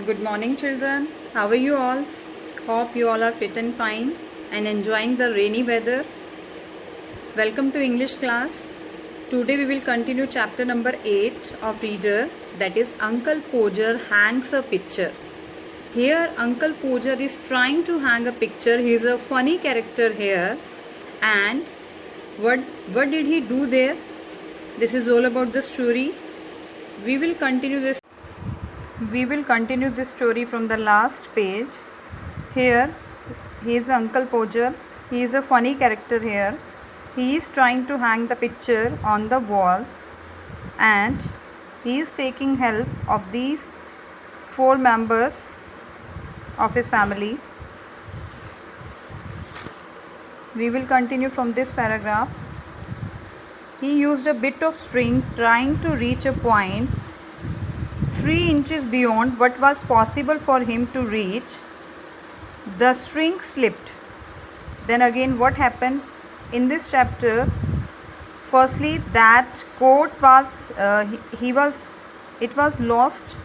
Good morning, children. How are you all? Hope you all are fit and fine and enjoying the rainy weather. Welcome to English class. Today we will continue chapter number 8 of Reader, that is Uncle Podger hangs a picture. Here Uncle Podger is trying to hang a picture. He is a funny character here. And what did he do there? This is all about the story. We will continue this story from the last page. Here he is Uncle Podger. He is a funny character here. He is trying to hang the picture on the wall and he is taking help of these 4 members of his family. We will continue from this paragraph. He used a bit of string trying to reach a point 3 inches beyond what was possible for him to reach. The string slipped. Then again, what happened in this chapter? Firstly, that coat was it was lost.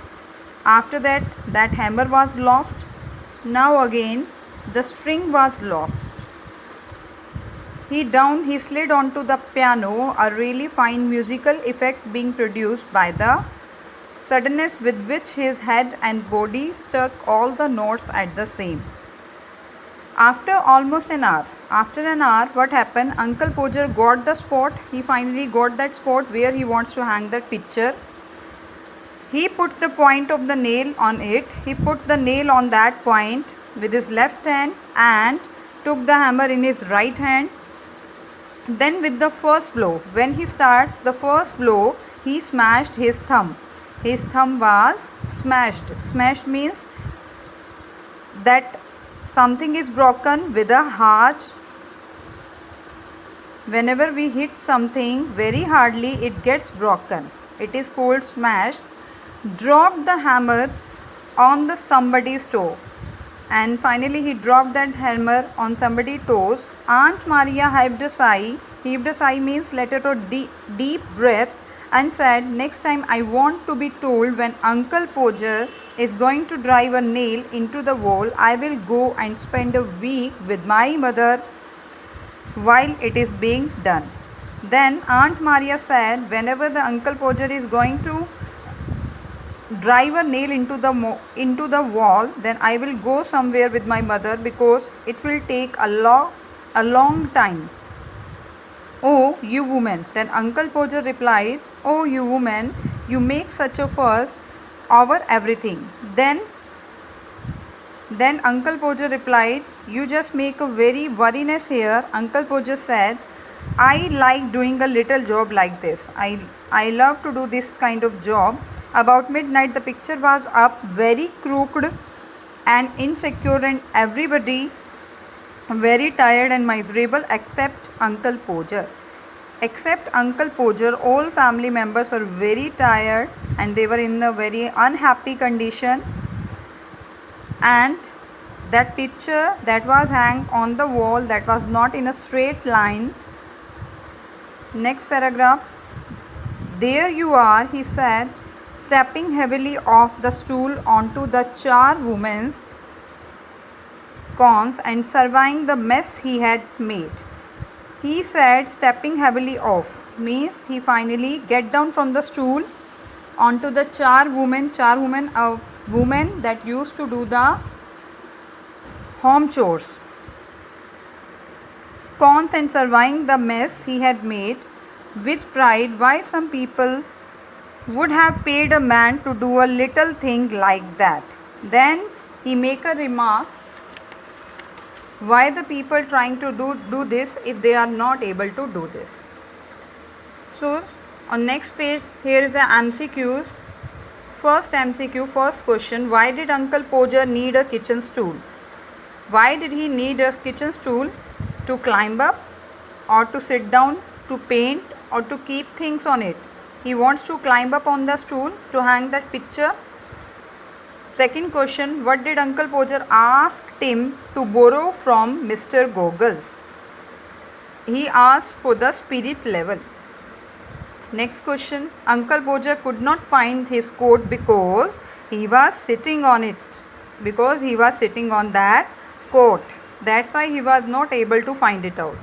After that, that hammer was lost. Now again, the string was lost. He slid onto the piano, a really fine musical effect being produced by the suddenness with which his head and body struck all the notes at the same. After almost an hour, what happened? Uncle Podger got the spot. He finally got that spot where he wants to hang that picture. He put the point of the nail on it. He put the nail on that point with his left hand and took the hammer in his right hand. Then with the first blow, when he starts the first blow, he smashed his thumb. His thumb was smashed. Smashed means that something is broken with a harsh. Whenever we hit something very hardly, it gets broken. It is called smash. Dropped the hammer on somebody's toe. And finally he dropped that hammer on somebody's toes. Aunt Maria heaved a sigh. Heaved a sigh means let out a deep breath and said, "Next time I want to be told when Uncle Podger is going to drive a nail into the wall, I will go and spend a week with my mother while it is being done." Then Aunt Maria said, "Whenever the Uncle Podger is going to drive a nail into the wall, then I will go somewhere with my mother because it will take a long time." "Oh, you woman." Then Uncle Podger replied, "Oh, you woman, you make such a fuss over everything." Then Uncle Podger replied, "You just make a very worriness here." Uncle Podger said, "I like doing a little job like this. I love to do this kind of job." About midnight, the picture was up, very crooked and insecure, and everybody very tired and miserable except Uncle Podger. Except Uncle Podger, all family members were very tired and they were in a very unhappy condition. And that picture that was hung on the wall, that was not in a straight line. Next paragraph. "There you are," he said, stepping heavily off the stool onto the charwoman's corns and surveying the mess he had made. He said stepping heavily off means he finally get down from the stool onto the charwoman. Charwoman, a woman that used to do the home chores. Corns and surveying the mess he had made with pride. Why, some people would have paid a man to do a little thing like that. Then he make a remark, why the people trying to do this if they are not able to do this. So on next page, here is the MCQs. First MCQ, first question, why did Uncle Podger need a kitchen stool? Why did he need a kitchen stool? To climb up, or to sit down, to paint, or to keep things on it? He wants to climb up on the stool to hang that picture. Second question, what did Uncle Podger ask Tim to borrow from Mr. Goggles? He asked for the spirit level. Next question. Uncle Boja could not find his coat because he was sitting on it. Because he was sitting on that coat. That's why he was not able to find it out.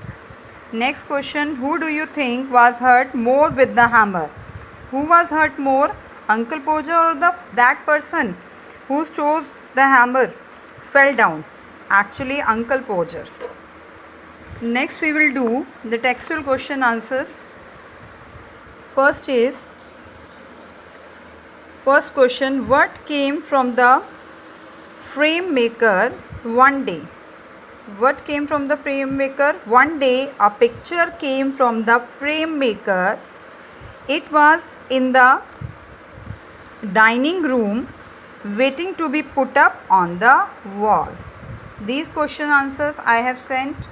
Next question. Who do you think was hurt more with the hammer? Who was hurt more? Uncle Boja or that person who chose the hammer fell down? Actually, Uncle Boja. Next we will do the textual question answers. First question, what came from the frame maker one day? What came from the frame maker? One day a picture came from the frame maker. It was in the dining room waiting to be put up on the wall. These question answers I have sent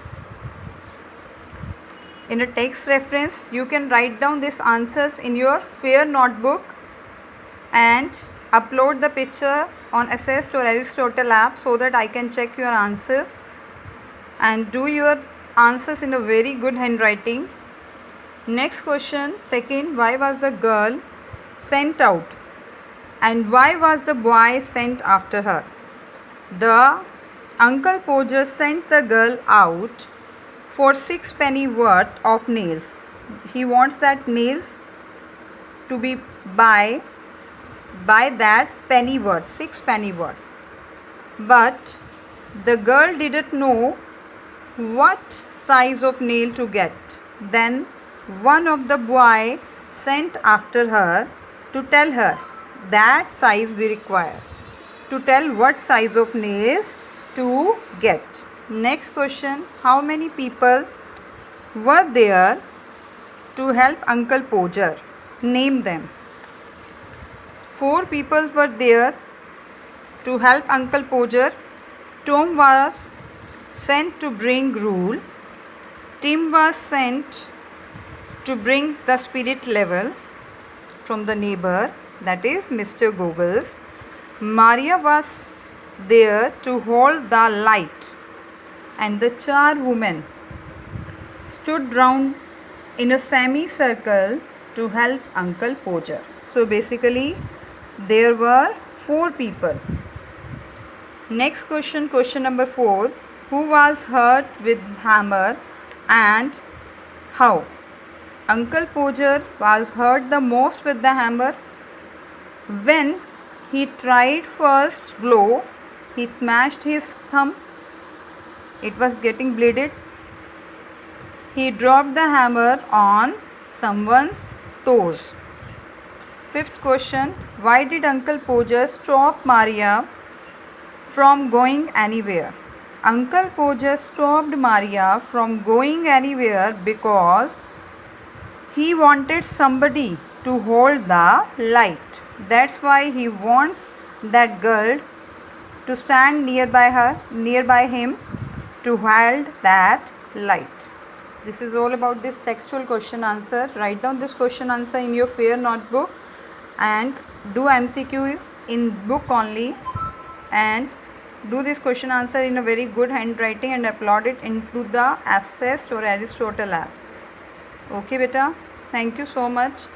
in a text reference. You can write down these answers in your fair notebook and upload the picture on Assist or Aristotle app so that I can check your answers and do your answers in a very good handwriting. Next question, second, why was the girl sent out and why was the boy sent after her? The Uncle Boja sent the girl out for 6 penny worth of nails. He wants that nails to be by that penny worth, 6 penny worth. But the girl didn't know what size of nail to get. Then one of the boy sent after her to tell her that size we require, to tell what size of nails to get. Next question, how many people were there to help Uncle Boja? Name them. 4 people were there to help Uncle Boja. Tom was sent to bring rule. Tim was sent to bring the spirit level from the neighbor, that is Mr. Googles. Maria was there to hold the light, and the charwoman stood round in a semicircle to help Uncle Boja. So basically there were 4 people. Next question, question number 4. Who was hurt with hammer and how? Uncle Boja was hurt the most with the hammer. When he tried first blow, he smashed his thumb. It was getting bleeded. He dropped the hammer on someone's toes. Fifth question, why did Uncle Boja stop Maria from going anywhere? Uncle Boja stopped Maria from going anywhere because he wanted somebody to hold the light. That's why he wants that girl to stand nearby him to hold that light. This is all about this textual question answer. Write down this question answer in your fair notebook and do MCQs in book only, and do this question answer in a very good handwriting and upload it into the Assist or Aristotle app. Okay beta, thank you so much.